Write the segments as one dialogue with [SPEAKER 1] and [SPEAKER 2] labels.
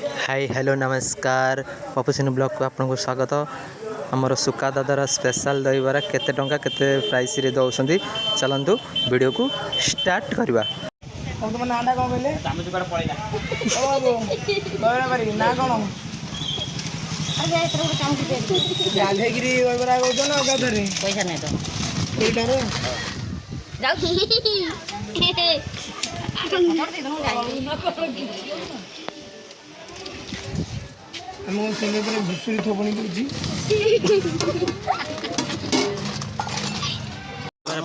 [SPEAKER 1] Hi hello नमस्कार पपुसिनी blog को आपको स्वागत। आमर सुका दादार स्पेशल दहीबरा केते टंका केते प्राइस रे दउसंदी चलंतु वीडियो को स्टार्ट करवा।
[SPEAKER 2] तुम तुम नाटा कौन कहले चामच पर पळैला ओ बाबू बरा बारी ना कोन अरे एतर को चामच दे गाधे गिरी बरा को तो ना गाधरे पैसा नै तो एटा रे जाऊ हम संगे पर घुसुरी थोपणी दूजी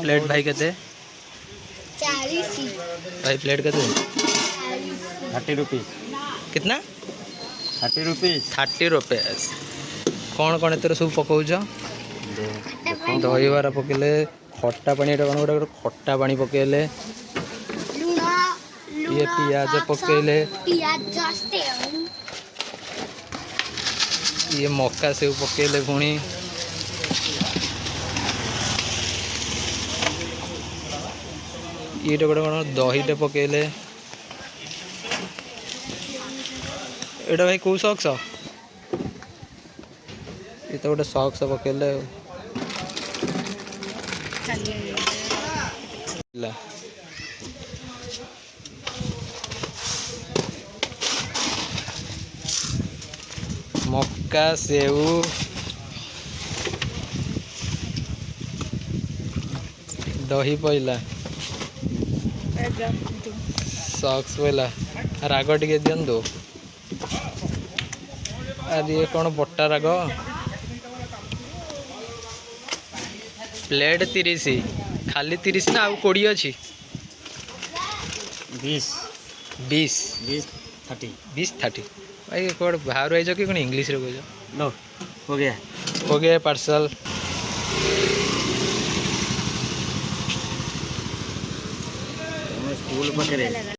[SPEAKER 1] प्लेट भाई केते
[SPEAKER 3] 40
[SPEAKER 1] भाई प्लेट केते
[SPEAKER 2] 30 रुपीस
[SPEAKER 1] कितना
[SPEAKER 2] 30 रुपीस
[SPEAKER 1] 30 रुपीस कौन कौन एतर सब पकाउछ दहीबरा पकेले खट्टा पानी एटा कौन गोटे खट्टा पानी पकेले ये पियाज पकेले ये मक्का सेव पकेले पुणी ये गोटे कौन दहीटे पकेले एटा भाई कौ सॉक्स ये तो गोटे सॉक्स पकेले मक्का सेव दही पइला सॉक्स पइला राग टिके दियंतु अरे ये कौन बट्टा राग प्लेट 30 खाली 30 ना आउ 20 अच्छी
[SPEAKER 2] 20
[SPEAKER 1] 20
[SPEAKER 2] 20 30
[SPEAKER 1] 20 30 भाई कौन बाहर आई कि कौन इंग्लिश रे कह
[SPEAKER 2] लो हो गया
[SPEAKER 1] पार्सल
[SPEAKER 2] स्कूल पकड़े